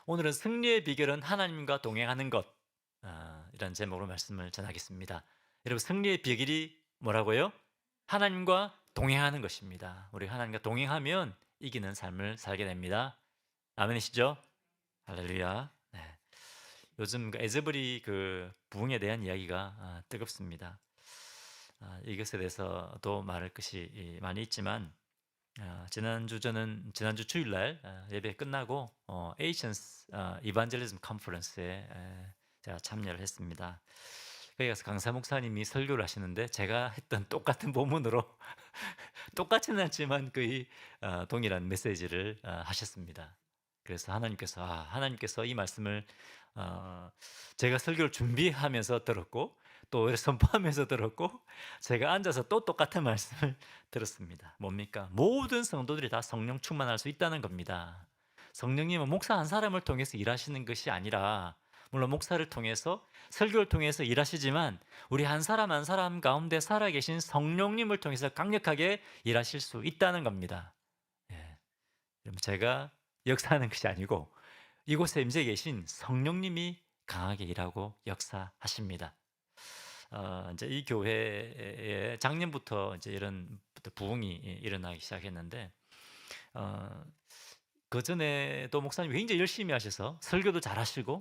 오늘은 승리의 비결은 하나님과 동행하는 것. 이런 제목으로 말씀을 전하겠습니다. 여러분, 승리의 비결이 뭐라고요? 하나님과 동행하는 것입니다. 우리 하나님과 동행하면 이기는 삶을 살게 됩니다. 아멘이시죠? 할렐루야. 네. 요즘 에즈버리 부흥에 대한 이야기가 뜨겁습니다. 이것에 대해서도 말할 것이 많이 있지만, 지난주 주일날 예배 끝나고 에이션스 이반젤리즘 컨퍼런스에 제가 참여를 했습니다. 거기 가서 강사 목사님이 설교를 하시는데 제가 했던 똑같은 본문으로 똑같지는 않지만 거의 동일한 메시지를 하셨습니다. 그래서 하나님께서 이 말씀을 어, 제가 설교를 준비하면서 들었고 또 선포하면서 들었고 제가 앉아서 또 똑같은 말씀을 들었습니다. 뭡니까? 모든 성도들이 다 성령 충만할 수 있다는 겁니다. 성령님은 목사 한 사람을 통해서 일하시는 것이 아니라 물론 목사를 통해서 설교를 통해서 일하시지만 우리 한 사람 한 사람 가운데 살아계신 성령님을 통해서 강력하게 일하실 수 있다는 겁니다. 예. 그럼 제가 역사하는 것이 아니고 이곳에 임재 계신 성령님이 강하게 일하고 역사하십니다. 이제 이 교회에 작년부터 이제 이런 부흥이 일어나기 시작했는데, 어, 그 전에도 목사님이 굉장히 열심히 하셔서 설교도 잘하시고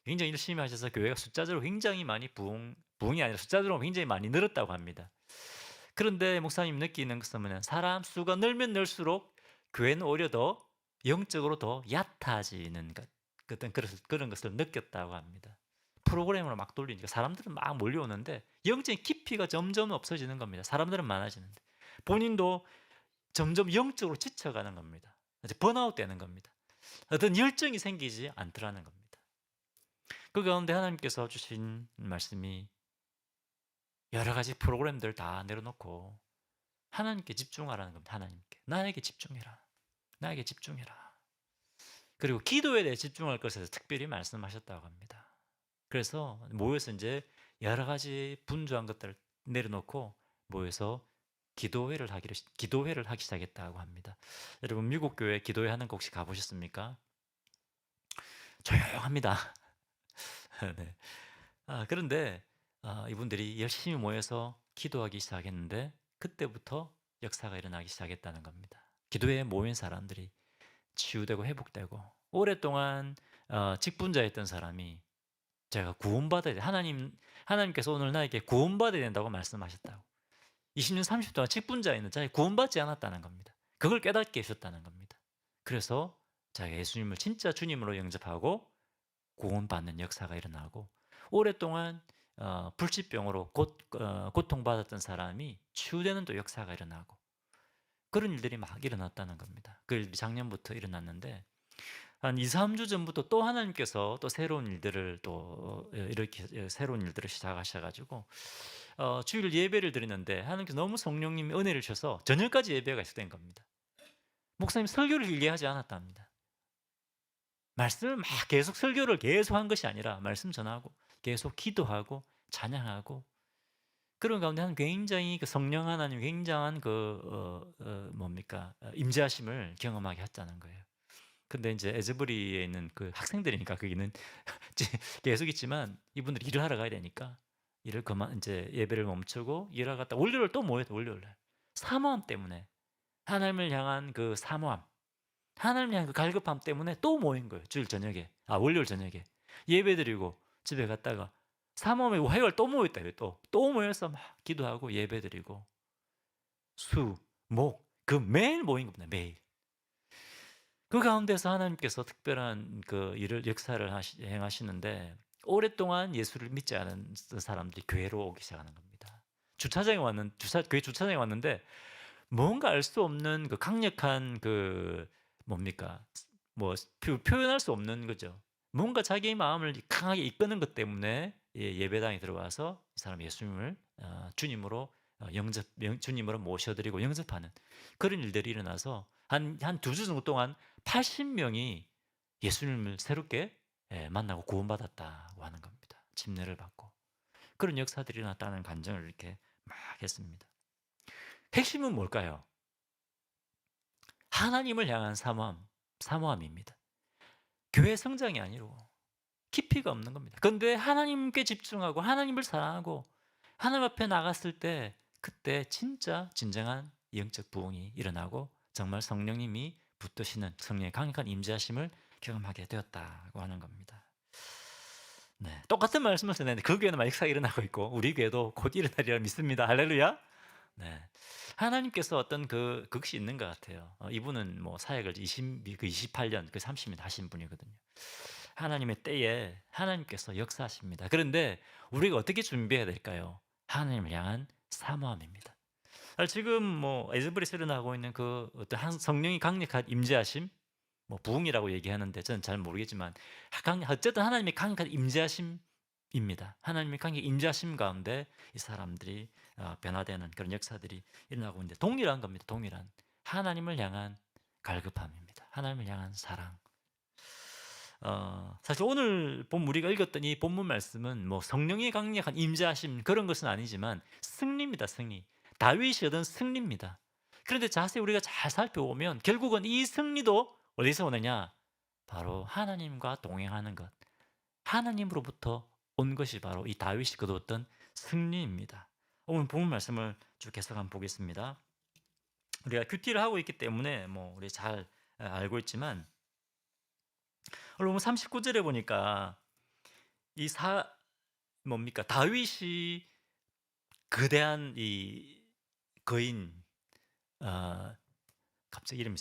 굉장히 열심히 하셔서 교회가 숫자적으로 굉장히 많이 부흥이 아니라 숫자적으로 굉장히 많이 늘었다고 합니다. 그런데 목사님 느끼는 것은 뭐냐, 사람 수가 늘면 늘수록 교회는 오히려 더 영적으로 더 얕아지는 것, 그런 것을 느꼈다고 합니다. 프로그램으로 막 돌리니까 사람들은 막 몰려오는데 영적인 깊이가 점점 없어지는 겁니다. 사람들은 많아지는데 본인도 점점 영적으로 지쳐가는 겁니다. 이제 번아웃 되는 겁니다. 어떤 열정이 생기지 않더라는 겁니다. 그 가운데 하나님께서 주신 말씀이 여러 가지 프로그램들 다 내려놓고 하나님께 집중하라는 겁니다. 하나님께. 나에게 집중해라. 나에게 집중해라. 그리고 기도에 대해 집중할 것에 대해서 특별히 말씀하셨다고 합니다. 그래서 모여서 이제 여러 가지 분주한 것들을 내려놓고 모여서 기도회를 하기 시작했다고 합니다. 여러분, 미국 교회 기도회 하는 거 혹시 가보셨습니까? 조용합니다. 네. 그런데 이분들이 열심히 모여서 기도하기 시작했는데 그때부터 역사가 일어나기 시작했다는 겁니다. 기도회에 모인 사람들이 치유되고 회복되고 오랫동안 직분자였던 사람이 제가 구원받아야 돼. 하나님께서 오늘 나에게 구원받아야 된다고 말씀하셨다고. 20년, 30년 동안 직분자였는 자기 구원받지 않았다는 겁니다. 그걸 깨닫게 하셨다는 겁니다. 그래서 자기가 예수님을 진짜 주님으로 영접하고 구원받는 역사가 일어나고 오랫동안 불치병으로 고통받았던 사람이 치유되는 또 역사가 일어나고 그런 일들이 막 일어났다는 겁니다. 그 일이 작년부터 일어났는데 한 2-3주 전부터 또 하나님께서 또 새로운 일들을 또 이렇게 새로운 일들을 시작하셔 가지고 주일 예배를 드리는데 하나님께서 너무 성령님이 은혜를 주셔서 저녁까지 예배가 있었던 겁니다. 목사님 설교를 길게 하지 않았답니다. 말씀을 막 계속 설교를 계속 한 것이 아니라 말씀 전하고 계속 기도하고 찬양하고 그런 가운데 한 굉장히 성령 하나님 굉장한 뭡니까? 임재하심을 경험하게 했다는 거예요. 근데 이제 에즈버리에 있는 그 학생들이니까 거기는 계속 있지만 이분들이 일을 하러 가야 되니까 일을 그만 이제 예배를 멈추고 일하러 갔다 월요일 또 모여요. 월요일 날. 사모함 때문에 하나님을 향한 그 사모함, 하나님을 향한 그 갈급함 때문에 또 모인 거예요. 주일 저녁에. 월요일 저녁에. 예배드리고 집에 갔다가 사모함에 화요일 또 모였다. 또 모여서 막 기도하고 예배드리고 수, 목, 금 매일 모인 겁니다. 매일. 그 가운데서 하나님께서 특별한 그 일을 역사를 행하시는데 오랫동안 예수를 믿지 않은 사람들이 교회로 오기 시작하는 겁니다. 교회 주차장에 왔는데 뭔가 알 수 없는 그 강력한 뭡니까? 뭐 표현할 수 없는 거죠. 뭔가 자기의 마음을 강하게 이끄는 것 때문에 예배당에 들어와서 이 사람 예수님을 주님으로 주님으로 모셔드리고 영접하는 그런 일들이 일어나서 한 두 주 정도 동안 80명이 예수님을 새롭게 만나고 구원받았다고 하는 겁니다. 침례를 받고. 그런 역사들이 일어났다는 간증을 이렇게 막 했습니다. 핵심은 뭘까요? 하나님을 향한 사모함입니다. 교회 성장이 아니고 깊이가 없는 겁니다. 그런데 하나님께 집중하고 하나님을 사랑하고 하나님 앞에 나갔을 때 그때 진짜 진정한 영적 부흥이 일어나고 정말 성령님이 붙드시는 성령의 강력한 임재하심을 경험하게 되었다고 하는 겁니다. 네, 똑같은 말씀을 쓰는데 그 교회는 역사가 일어나고 있고 우리 교회도 곧 일어나리라 믿습니다. 할렐루야. 네, 하나님께서 어떤 그것이 있는 것 같아요. 이분은 뭐 사역을 28년, 30년 하신 분이거든요. 하나님의 때에 하나님께서 역사하십니다. 그런데 우리가 어떻게 준비해야 될까요? 하나님을 향한 사모함입니다. 지금 뭐 에즈베리에서 일어나고 있는 그 어떤 성령이 강력한 임재하심, 뭐 부흥이라고 얘기하는데 저는 잘 모르겠지만 어쨌든 하나님의 강력한 임재하심입니다. 하나님의 강력한 임재하심 가운데 이 사람들이 변화되는 그런 역사들이 일어나고 있는데 동일한 겁니다. 동일한 하나님을 향한 갈급함입니다. 하나님을 향한 사랑. 사실 오늘 우리가 읽었던 이 본문 말씀은 뭐 성령의 강력한 임재하심 그런 것은 아니지만 승리입니다. 승리. 다윗이 얻은 승리입니다. 그런데 자세히 우리가 잘 살펴보면 결국은 이 승리도 어디서 오느냐? 바로 하나님과 동행하는 것. 하나님으로부터 온 것이 바로 이 다윗이 거두었던 승리입니다. 오늘 본문 말씀을 쭉 해석 한번 보겠습니다. 우리가 큐티를 하고 있기 때문에 뭐 우리 잘 알고 있지만 오늘 39절에 보니까 뭡니까? 다윗이 거대한 이 거인 갑자기 이름이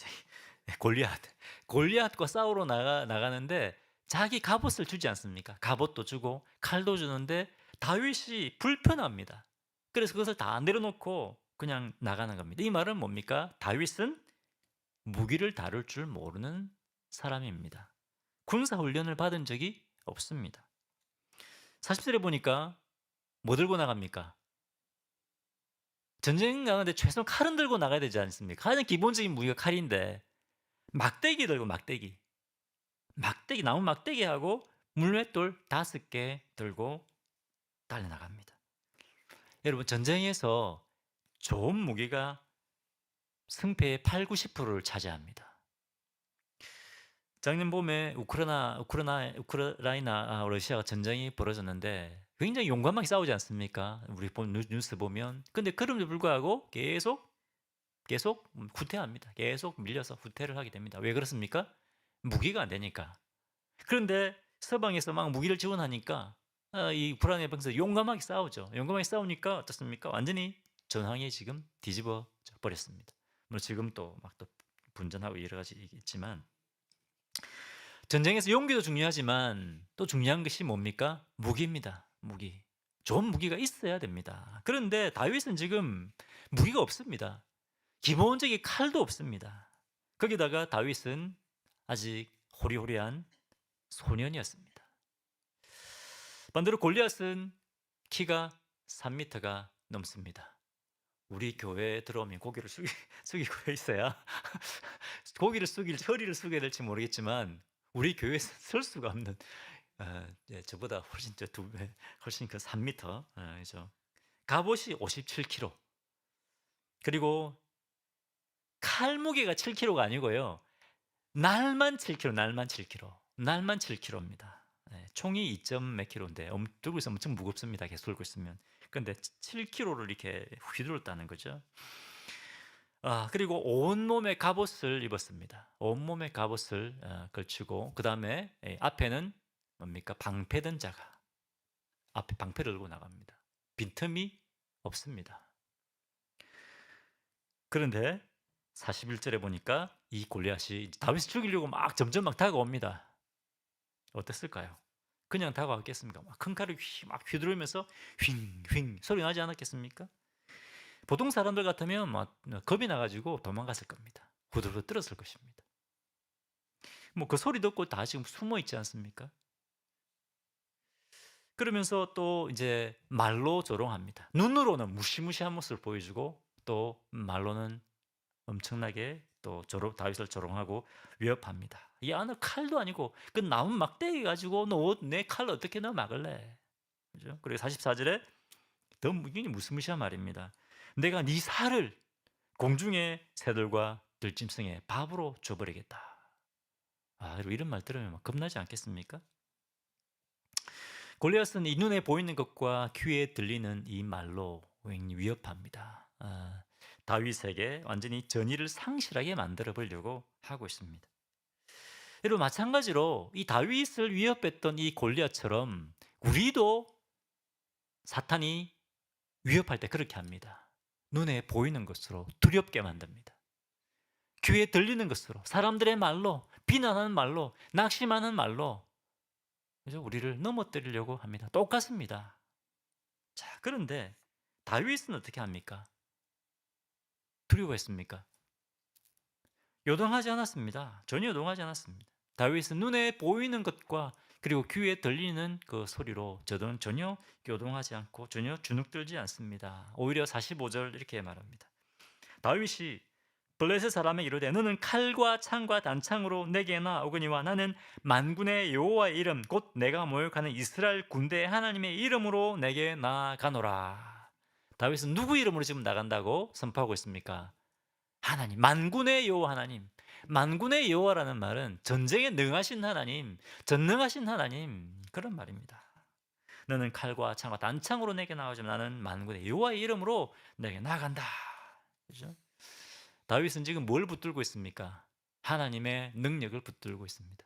골리앗과 싸우러 나가는데 자기 갑옷을 주지 않습니까? 갑옷도 주고 칼도 주는데 다윗이 불편합니다. 그래서 그것을 다 내려놓고 그냥 나가는 겁니다. 이 말은 뭡니까? 다윗은 무기를 다룰 줄 모르는 사람입니다. 군사 훈련을 받은 적이 없습니다. 40절에 보니까 뭐 들고 나갑니까? 전쟁 나가는데 최소한 칼은 들고 나가야 되지 않습니까? 가장 기본적인 무기가 칼인데 막대기 들고 막대기 나무 막대기하고 물맷돌 5개 들고 달려나갑니다. 여러분 전쟁에서 좋은 무기가 승패의 8, 90%를 차지합니다. 작년 봄에 우크라이나 러시아가 전쟁이 벌어졌는데 굉장히 용감하게 싸우지 않습니까? 우리 뉴스 보면. 근데 그럼에도 불구하고 계속 후퇴합니다. 계속 밀려서 후퇴를 하게 됩니다. 왜 그렇습니까? 무기가 안 되니까. 그런데 서방에서 막 무기를 지원하니까 이 우크라이나 병사 용감하게 싸우죠. 용감하게 싸우니까 어떻습니까? 완전히 전황이 지금 뒤집어 버렸습니다. 물론 지금 또 분전하고 여러 가지 있지만 전쟁에서 용기도 중요하지만 또 중요한 것이 뭡니까? 무기입니다. 무기. 좋은 무기가 있어야 됩니다. 그런데 다윗은 지금 무기가 없습니다. 기본적인 칼도 없습니다. 거기다가 다윗은 아직 호리호리한 소년이었습니다. 반대로 골리앗은 키가 3m가 넘습니다. 우리 교회에 들어오면 고개를 숙이고 있어야 허리를 숙여야 될지 모르겠지만 우리 교회에서 설 수가 없는 저보다 훨씬 두 배, 훨씬 그 3m 그죠? 갑옷이 57kg. 그리고 칼 무게가 7kg가 아니고요. 날만 7kg입니다. 총이 2점 몇 킬로인데 들고 있으면 엄청 무겁습니다. 계속 들고 있으면. 근데 7kg를 이렇게 휘둘렀다는 거죠. 그리고 온몸에 갑옷을 입었습니다. 온몸에 갑옷을 걸치고 그 다음에 앞에는 뭡니까? 방패든 자가 앞에 방패를 들고 나갑니다. 빈틈이 없습니다. 그런데 41절에 보니까 이 골리앗이 다윗을 죽이려고 점점 다가옵니다. 어땠을까요? 그냥 다가왔겠습니까? 큰 칼을 막 휘두르면서 휑휑 소리 나지 않았겠습니까? 보통 사람들 같으면 겁이 나가지고 도망갔을 겁니다. 후들후들 떨었을 것입니다. 그 소리 듣고 다 지금 숨어 있지 않습니까? 그러면서 또 이제 말로 조롱합니다. 눈으로는 무시무시한 모습을 보여주고 또 말로는 엄청나게 또 다윗을 조롱하고 위협합니다. 야, 너 칼도 아니고 그 나무 막대기 가지고 너 내 칼 어떻게 너 막을래? 그죠? 그리고 44절에 더 무시무시한 말입니다. 내가 네 살을 공중의 새들과 들짐승의 밥으로 줘버리겠다. 그리고 이런 말 들으면 막 겁나지 않겠습니까? 골리앗은 이 눈에 보이는 것과 귀에 들리는 이 말로 굉장히 위협합니다. 다윗에게 완전히 전의를 상실하게 만들어 보려고 하고 있습니다. 여러분, 마찬가지로 이 다윗을 위협했던 이 골리앗처럼 우리도 사탄이 위협할 때 그렇게 합니다. 눈에 보이는 것으로 두렵게 만듭니다. 귀에 들리는 것으로, 사람들의 말로, 비난하는 말로, 낙심하는 말로, 그래서 우리를 넘어뜨리려고 합니다. 똑같습니다. 자, 그런데 다윗은 어떻게 합니까? 두려워했습니까? 요동하지 않았습니다. 전혀 요동하지 않았습니다. 다윗은 눈에 보이는 것과 그리고 귀에 들리는 그 소리로 저는 전혀 요동하지 않고 전혀 주눅들지 않습니다. 오히려 45절 이렇게 말합니다. 다윗이 블레셋 사람에 이르되 너는 칼과 창과 단창으로 내게 나오거니와 나는 만군의 여호와의 이름 곧 내가 모욕하는 이스라엘 군대의 하나님의 이름으로 내게 나아가노라. 다윗은 누구 이름으로 지금 나간다고 선포하고 있습니까? 하나님, 만군의 여호와 하나님. 만군의 여호와라는 말은 전쟁에 능하신 하나님, 전능하신 하나님, 그런 말입니다. 너는 칼과 창과 단창으로 내게 나오지만 나는 만군의 여호와의 이름으로 내게 나간다. 그죠? 다윗은 지금 뭘 붙들고 있습니까? 하나님의 능력을 붙들고 있습니다.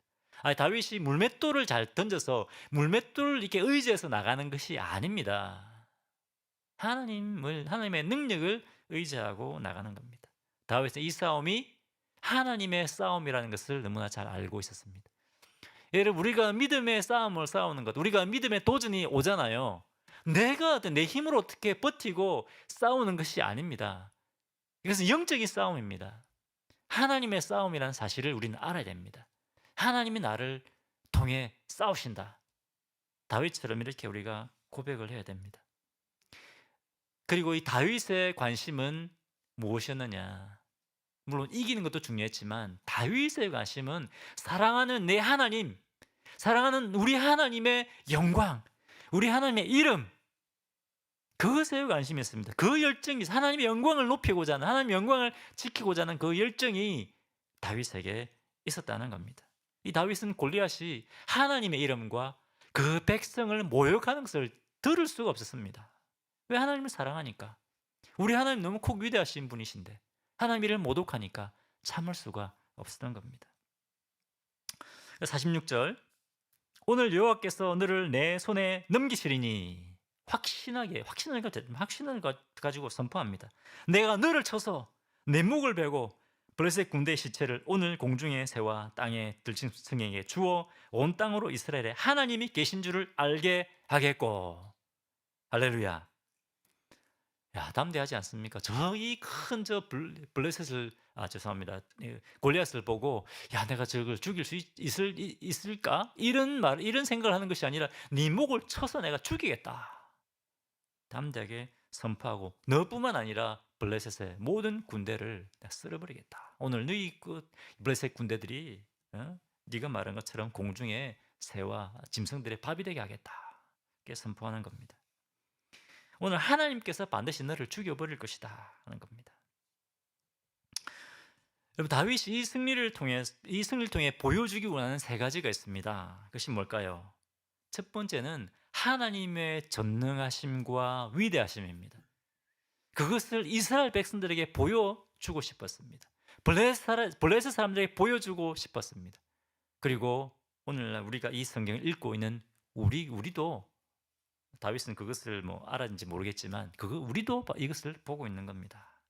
다윗이 물맷돌을 잘 던져서 물맷돌을 이렇게 의지해서 나가는 것이 아닙니다. 하나님의 능력을 의지하고 나가는 겁니다. 다윗은 이 싸움이 하나님의 싸움이라는 것을 너무나 잘 알고 있었습니다. 여러분, 우리가 믿음의 싸움을 싸우는 것, 우리가 믿음의 도전이 오잖아요. 내가 내 힘으로 어떻게 버티고 싸우는 것이 아닙니다. 이것은 영적인 싸움입니다. 하나님의 싸움이라는 사실을 우리는 알아야 됩니다. 하나님이 나를 통해 싸우신다. 다윗처럼 이렇게 우리가 고백을 해야 됩니다. 그리고 이 다윗의 관심은 무엇이었느냐? 물론 이기는 것도 중요했지만 다윗의 관심은 사랑하는 내 하나님, 사랑하는 우리 하나님의 영광, 우리 하나님의 이름, 그것에 관심이었습니다. 그 열정이 하나님의 영광을 높이고자 하는, 하나님의 영광을 지키고자 하는 그 열정이 다윗에게 있었다는 겁니다. 이 다윗은 골리앗이 하나님의 이름과 그 백성을 모욕하는 것을 들을 수가 없었습니다. 왜? 하나님을 사랑하니까. 우리 하나님 너무 酷위대하신 분이신데 하나님 이름을 모독하니까 참을 수가 없었던 겁니다. 46절, 오늘 여호와께서 너를 내 손에 넘기시리니, 확신을 가지고 선포합니다. 내가 너를 쳐서 내 목을 베고 블레셋 군대의 시체를 오늘 공중의 새와 땅의 들짐승에게 주어 온 땅으로 이스라엘에 하나님이 계신 줄을 알게 하겠고. 할렐루야. 담대하지 않습니까? 저기 큰 블레셋을 죄송합니다. 골리앗을 보고 내가 저걸 죽일 수 있을까? 이런 생각을 하는 것이 아니라 네 목을 쳐서 내가 죽이겠다. 담대하게 선포하고 너뿐만 아니라 블레셋의 모든 군대를 쓸어버리겠다. 오늘 너희 블레셋 군대들이 네가 말한 것처럼 공중에 새와 짐승들의 밥이 되게 하겠다. 이렇게 선포하는 겁니다. 오늘 하나님께서 반드시 너를 죽여버릴 것이다 하는 겁니다. 여러분, 다윗이 이 승리를 통해 보여주기 원하는 세 가지가 있습니다. 그것이 뭘까요? 첫 번째는 하나님의 전능하심과 위대하심입니다. 그것을 이스라엘 백성들에게 보여주고 싶었습니다. 블레셋 사람들에게 보여주고 싶었습니다. 그리고 오늘날 우리가 이 성경을 읽고 있는 우리도, 다윗은 그것을 알았는지 모르겠지만 우리도 이것을 보고 있는 겁니다.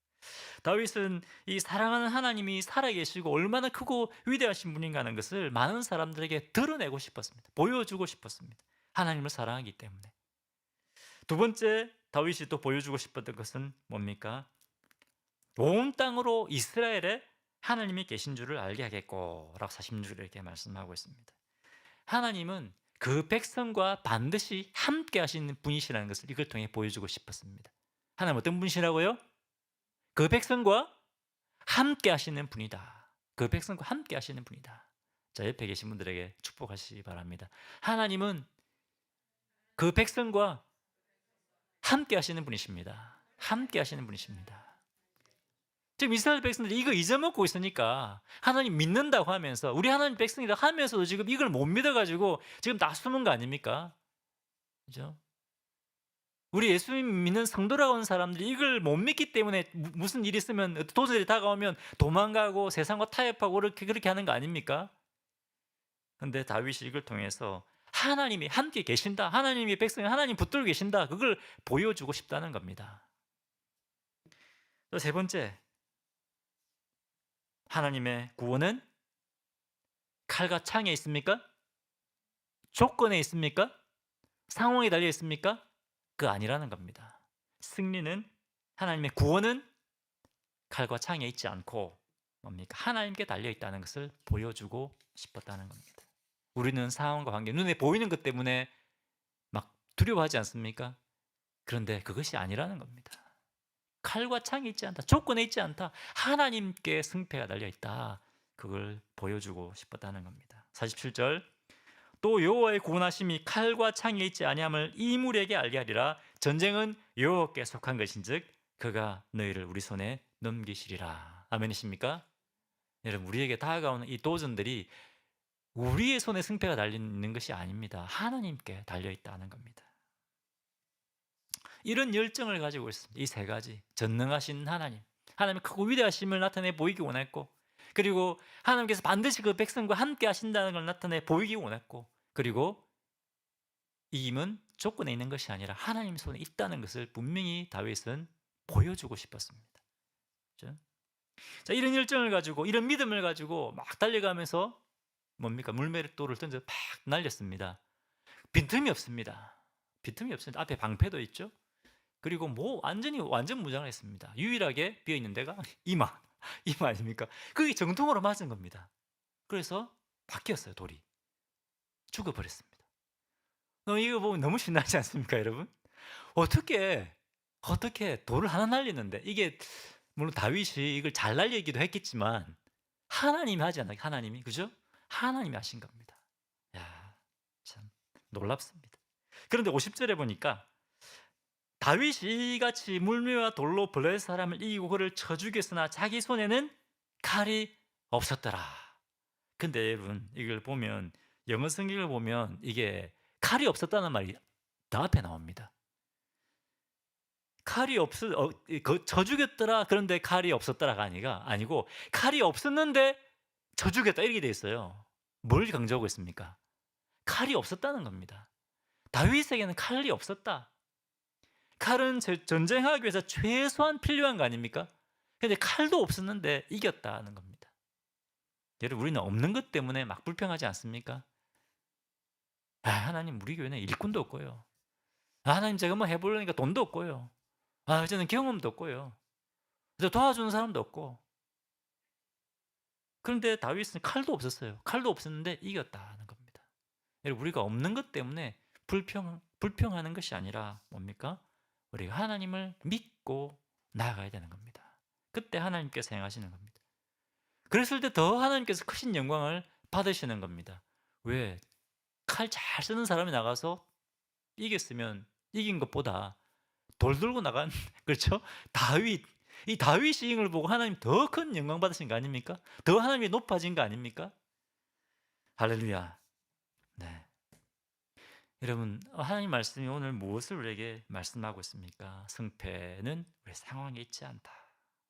다윗은 이 사랑하는 하나님이 살아계시고 얼마나 크고 위대하신 분인가 하는 것을 많은 사람들에게 드러내고 싶었습니다. 보여주고 싶었습니다. 하나님을 사랑하기 때문에. 두 번째, 다윗이 또 보여주고 싶었던 것은 뭡니까? 온 땅으로 이스라엘에 하나님이 계신 줄을 알게 하겠고 라고 46절에 이렇게 말씀하고 있습니다. 하나님은 그 백성과 반드시 함께 하시는 분이시라는 것을 이걸 통해 보여주고 싶었습니다. 하나님 어떤 분이시라고요? 그 백성과 함께 하시는 분이다. 그 백성과 함께 하시는 분이다. 자, 옆에 계신 분들에게 축복하시기 바랍니다. 하나님은 그 백성과 함께 하시는 분이십니다. 함께 하시는 분이십니다. 지금 이스라엘 백성들이 이거 잊어먹고 있으니까 하나님 믿는다고 하면서 우리 하나님 백성이라 하면서도 지금 이걸 못 믿어가지고 지금 다 숨은 거 아닙니까? 그죠? 우리 예수님 믿는 성도라고 하는 사람들이 이걸 못 믿기 때문에 무슨 일이 있으면 도저히 다가오면 도망가고 세상과 타협하고 그렇게 하는 거 아닙니까? 근데 다윗이 이걸 통해서 하나님이 함께 계신다. 하나님이 백성이 하나님 붙들고 계신다. 그걸 보여주고 싶다는 겁니다. 또 세 번째, 하나님의 구원은 칼과 창에 있습니까? 조건에 있습니까? 상황에 달려 있습니까? 그 아니라는 겁니다. 승리는 하나님의 구원은 칼과 창에 있지 않고 뭡니까? 하나님께 달려 있다는 것을 보여주고 싶었다는 겁니다. 우리는 상황과 관계, 눈에 보이는 것 때문에 막 두려워하지 않습니까? 그런데 그것이 아니라는 겁니다. 칼과 창이 있지 않다. 조건에 있지 않다. 하나님께 승패가 달려 있다. 그걸 보여주고 싶었다는 겁니다. 47절 또 여호와의 구원하심이 칼과 창에 있지 아니함을 이물에게 알게 하리라. 전쟁은 여호와께 속한 것인즉 그가 너희를 우리 손에 넘기시리라. 아멘이십니까? 여러분 우리에게 다가오는 이 도전들이 우리의 손에 승패가 달려있는 것이 아닙니다. 하나님께 달려있다는 겁니다. 이런 열정을 가지고 있습니다. 이 세 가지. 전능하신 하나님, 하나님의 크고 위대하심을 나타내 보이기 원했고, 그리고 하나님께서 반드시 그 백성과 함께 하신다는 걸 나타내 보이기 원했고, 그리고 이 힘은 조건에 있는 것이 아니라 하나님 손에 있다는 것을 분명히 다윗은 보여주고 싶었습니다. 그렇죠? 자, 이런 열정을 가지고 이런 믿음을 가지고 막 달려가면서 뭡니까? 물맷돌을 던져 팍 날렸습니다. 빈틈이 없습니다. 빈틈이 없습니다. 앞에 방패도 있죠. 그리고 뭐 완전 무장했습니다. 유일하게 비어 있는 데가 이마 아닙니까? 그게 정통으로 맞은 겁니다. 그래서 바뀌었어요. 돌이 죽어버렸습니다. 이거 보면 너무 신나지 않습니까, 여러분? 어떻게 돌을 하나 날리는데 이게 물론 다윗이 이걸 잘 날리기도 했겠지만 하나님이 하지 않나요? 하나님이 그죠? 하나님이 하신 겁니다. 야, 참 놀랍습니다. 그런데 50절에 보니까 다윗이 이같이 물매와 돌로 블레셋 사람을 이기고 그를 쳐 죽였으나 자기 손에는 칼이 없었더라. 근데 여러분 이걸 보면 영어 성경을 보면 이게 칼이 없었다는 말이 더 앞에 나옵니다. 칼이 쳐 죽였더라. 그런데 칼이 없었더라가 아니고 칼이 없었는데 쳐 죽였다 이렇게 돼 있어요. 뭘 강조하고 있습니까? 칼이 없었다는 겁니다. 다윗에게는 칼이 없었다. 칼은 전쟁하기 위해서 최소한 필요한 거 아닙니까? 근데 칼도 없었는데 이겼다는 겁니다. 여러분 우리는 없는 것 때문에 막 불평하지 않습니까? 하나님 우리 교회는 일꾼도 없고요. 하나님 제가 뭐 해보려니까 돈도 없고요. 저는 경험도 없고요. 그래서 도와주는 사람도 없고. 그런데 다윗은 칼도 없었어요. 칼도 없었는데 이겼다는 겁니다. 여러분 우리가 없는 것 때문에 불평하는 것이 아니라 뭡니까? 우리가 하나님을 믿고 나아가야 되는 겁니다. 그때 하나님께서 행하시는 겁니다. 그랬을 때 더 하나님께서 크신 영광을 받으시는 겁니다. 왜? 칼 잘 쓰는 사람이 나가서 이겼으면 이긴 것보다 돌 들고 나간 그렇죠? 이 다윗이 이걸 보고 하나님 더 큰 영광 받으신 거 아닙니까? 더 하나님이 높아진 거 아닙니까? 할렐루야. 네. 여러분 하나님 말씀이 오늘 무엇을 우리에게 말씀하고 있습니까? 승패는 우리 상황에 있지 않다.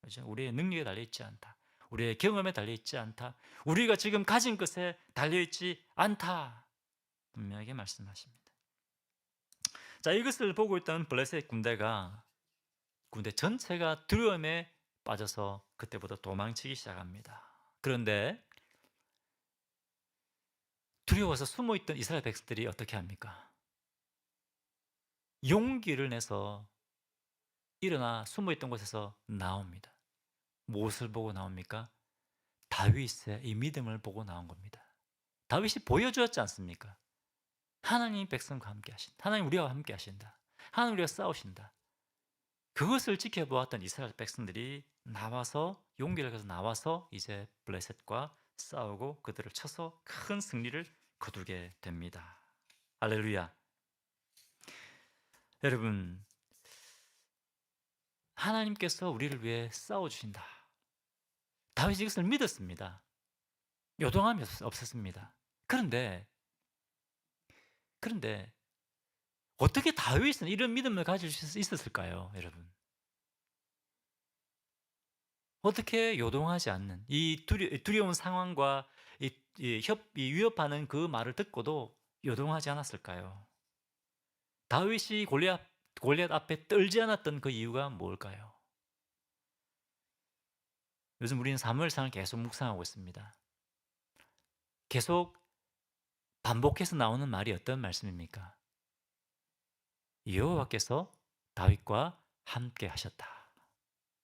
그렇죠? 우리의 능력에 달려 있지 않다. 우리의 경험에 달려 있지 않다. 우리가 지금 가진 것에 달려 있지 않다. 분명하게 말씀하십니다. 자, 이것을 보고 있던 블레셋 군대 전체가 두려움에 빠져서 그때부터 도망치기 시작합니다. 그런데 두려워서 숨어있던 이스라엘 백성들이 어떻게 합니까? 용기를 내서 일어나 숨어있던 곳에서 나옵니다. 무엇을 보고 나옵니까? 다윗의 이 믿음을 보고 나온 겁니다. 다윗이 보여주었지 않습니까? 하나님 백성과 함께 하신다. 하나님 우리와 함께 하신다. 하나님 우리와 싸우신다. 그것을 지켜보았던 이스라엘 백성들이 용기를 가서 나와서 이제 블레셋과 싸우고 그들을 쳐서 큰 승리를 거두게 됩니다. 할렐루야. 여러분 하나님께서 우리를 위해 싸워주신다. 다윗이 이것을 믿었습니다. 요동함이 없었습니다. 그런데 어떻게 다윗은 이런 믿음을 가질 수 있었을까요, 여러분? 어떻게 요동하지 않는 이 두려운 상황과 이 위협하는 그 말을 듣고도 요동하지 않았을까요? 다윗이 골리앗 앞에 떨지 않았던 그 이유가 뭘까요? 요즘 우리는 사무엘상을 계속 묵상하고 있습니다. 계속 반복해서 나오는 말이 어떤 말씀입니까? 여호와께서 다윗과 함께 하셨다.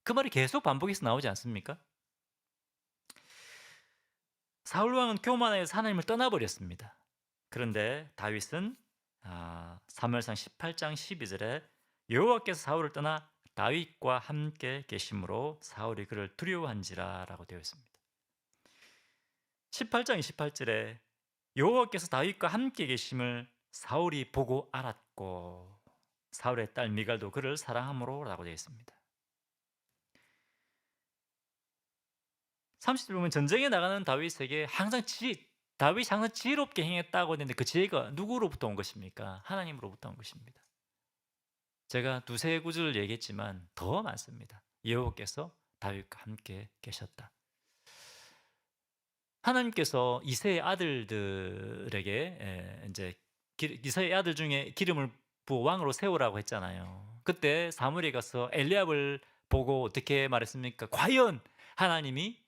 그 말이 계속 반복해서 나오지 않습니까? 사울 왕은 교만해서 하나님을 떠나버렸습니다. 그런데 다윗은 사무엘상 18장 12절에 여호와께서 사울을 떠나 다윗과 함께 계심으로 사울이 그를 두려워한지라라고 되어 있습니다. 18장 28절에 여호와께서 다윗과 함께 계심을 사울이 보고 알았고 사울의 딸 미갈도 그를 사랑함으로라고 되어 있습니다. 30절 보면 전쟁에 나가는 다윗이 항상 지혜롭게 행했다고 했는데 그 지혜가 누구로부터 온 것입니까? 하나님으로부터 온 것입니다. 제가 두세 구절 얘기했지만 더 많습니다. 여호와께서 다윗과 함께 계셨다. 하나님께서 이새의 아들들에게 이제 이새의 아들 중에 기름을 부어 왕으로 세우라고 했잖아요. 그때 사무엘이 가서 엘리압을 보고 어떻게 말했습니까? 과연 하나님이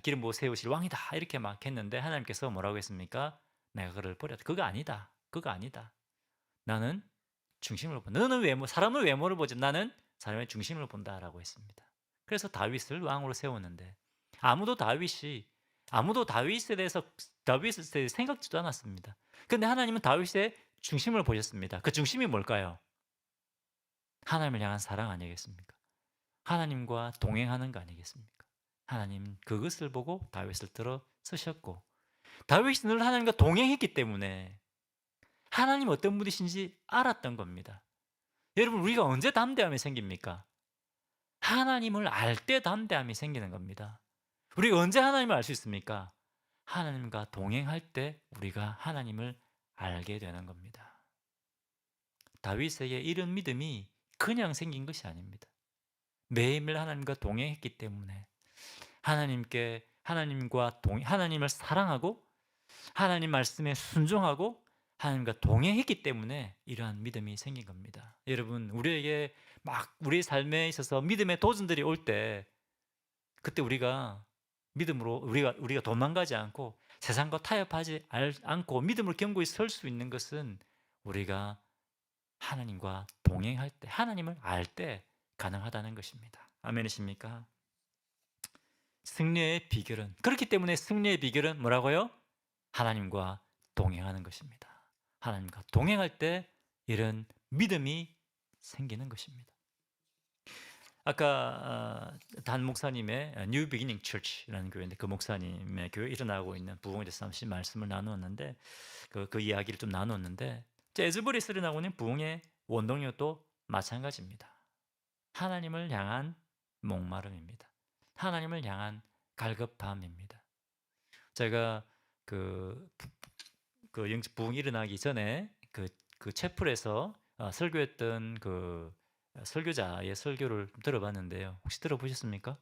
기름 부어 세우실 왕이다 이렇게 막 했는데 하나님께서 뭐라고 했습니까? 내가 그를 버렸다. 그거 아니다. 나는 중심을 본다. 너는 사람의 외모를 보지 나는 사람의 중심을 본다라고 했습니다. 그래서 다윗을 왕으로 세웠는데 아무도 다윗에 대해서 생각지도 않았습니다. 근데 하나님은 다윗의 중심을 보셨습니다. 그 중심이 뭘까요? 하나님을 향한 사랑 아니겠습니까? 하나님과 동행하는 거 아니겠습니까? 하나님 그것을 보고 다윗을 들어 쓰셨고 다윗이 늘 하나님과 동행했기 때문에 하나님 어떤 분이신지 알았던 겁니다. 여러분 우리가 언제 담대함이 생깁니까? 하나님을 알 때 담대함이 생기는 겁니다. 우리가 언제 하나님을 알 수 있습니까? 하나님과 동행할 때 우리가 하나님을 알게 되는 겁니다. 다윗에게 이런 믿음이 그냥 생긴 것이 아닙니다. 매일매일 하나님과 동행했기 때문에 하나님을 사랑하고 하나님 말씀에 순종하고 하나님과 동행했기 때문에 이러한 믿음이 생긴 겁니다. 여러분 우리에게 막 우리 삶에 있어서 믿음의 도전들이 올 때 그때 우리가 믿음으로 우리가 도망가지 않고 세상과 타협하지 않고 믿음으로 견고히 설 수 있는 것은 우리가 하나님과 동행할 때 하나님을 알 때 가능하다는 것입니다. 아멘이십니까? 그렇기 때문에 승리의 비결은 뭐라고요? 하나님과 동행하는 것입니다. 하나님과 동행할 때 이런 믿음이 생기는 것입니다. 아까 단 목사님의 뉴 비기닝 처치라는 교회인데 그 목사님의 교회 일어나고 있는 부흥에 대해서 잠시 말씀을 나누었는데 그 이야기를 좀 나누었는데 에즈버리에서 일어나고 있는 부흥의 원동력도 마찬가지입니다. 하나님을 향한 목마름입니다. 하나님을 향한 갈급함입니다. 제가 부흥이 일어나기 전에 그 채플에서 설교했던 그 설교자의 설교를 들어봤는데요. 혹시 들어보셨습니까?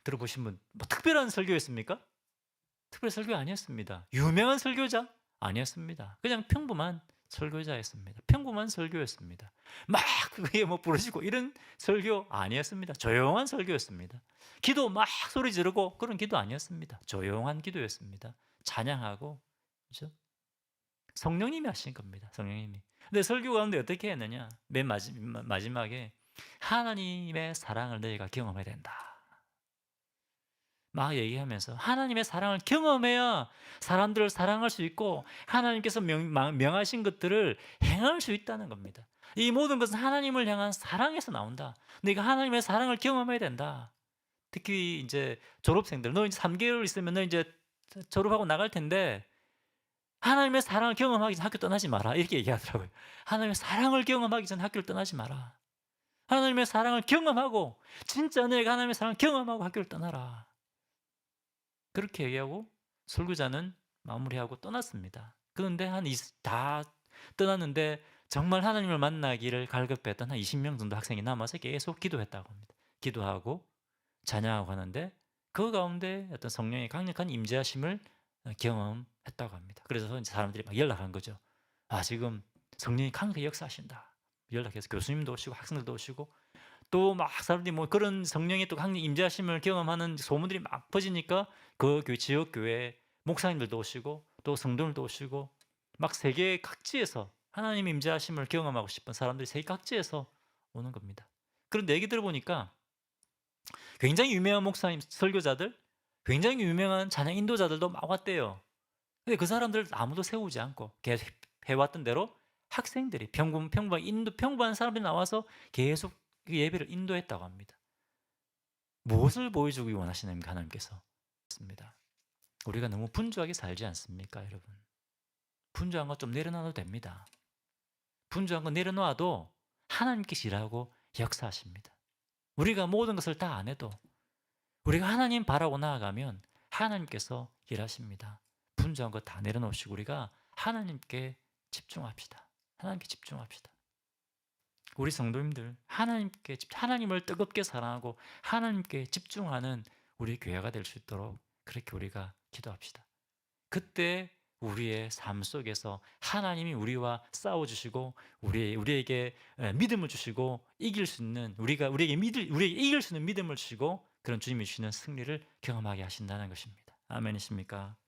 들어보신 분, 뭐 특별한 설교였습니까? 특별한 설교 아니었습니다. 유명한 설교자? 아니었습니다. 그냥 평범한 설교자였습니다. 평범한 설교였습니다. 막 그게 뭐 부르시고 이런 설교 아니었습니다. 조용한 설교였습니다. 기도 막 소리 지르고 그런 기도 아니었습니다. 조용한 기도였습니다. 찬양하고 그렇죠? 성령님이 하신 겁니다. 성령님이. 근데 설교 가운데 어떻게 했느냐? 맨 마지막에 하나님의 사랑을 너희가 경험해야 된다. 막 얘기하면서 하나님의 사랑을 경험해야 사람들을 사랑할 수 있고 하나님께서 명하신 것들을 행할 수 있다는 겁니다. 이 모든 것은 하나님을 향한 사랑에서 나온다. 네가 하나님의 사랑을 경험해야 된다. 특히 이제 졸업생들, 너 이제 3개월 있으면 너 이제 졸업하고 나갈 텐데 하나님의 사랑을 경험하기 전 학교 떠나지 마라. 이렇게 얘기하더라고요. 하나님의 사랑을 경험하기 전 학교를 떠나지 마라. 하나님의 사랑을 경험하고 진짜 내가 하나님의 사랑을 경험하고 학교를 떠나라. 그렇게 얘기하고 설교자는 마무리하고 떠났습니다. 그런데 다 떠났는데 정말 하나님을 만나기를 갈급했던 한 20명 정도 학생이 남아서 계속 기도했다고 합니다. 기도하고 찬양하고 하는데 그 가운데 어떤 성령의 강력한 임재하심을 경험했다고 합니다. 그래서 이제 사람들이 막 연락한 거죠. 아, 지금 성령이 강력하게 역사하신다. 연락해서 교수님도 오시고 학생들도 오시고 또 막 사람들이 뭐 그런 성령의 또 강력 임재하심을 경험하는 소문들이 막 퍼지니까 그 지역 교회 목사님들도 오시고 또 성도들도 오시고 막 세계 각지에서 하나님 임재하심을 경험하고 싶은 사람들이 세계 각지에서 오는 겁니다. 그런데 얘기 들어보니까 굉장히 유명한 목사님, 설교자들, 굉장히 유명한 찬양 인도자들도 막 왔대요. 근데 그 사람들 아무도 세우지 않고 계속 해왔던 대로 학생들이 평범한 사람들이 나와서 계속 그 예배를 인도했다고 합니다. 무엇을 보여주기 원하시는가 하나님께서? 습니다. 우리가 너무 분주하게 살지 않습니까, 여러분? 분주한 거 좀 내려놔도 됩니다. 분주한 거 내려놔도 하나님께서 일하고 역사하십니다. 우리가 모든 것을 다 안 해도 우리가 하나님 바라고 나아가면 하나님께서 일하십니다. 분주한 거 다 내려놓으시고 우리가 하나님께 집중합시다. 하나님께 집중합시다. 우리 성도님들 하나님을 뜨겁게 사랑하고 하나님께 집중하는 우리 교회가 될 수 있도록 그렇게 우리가 기도합시다. 그때 우리의 삶 속에서 하나님이 우리와 싸워주시고 우리에게 믿음을 주시고 이길 수 있는 우리에게 이길 수 있는 믿음을 주시고 그런 주님이 주시는 승리를 경험하게 하신다는 것입니다. 아멘이십니까?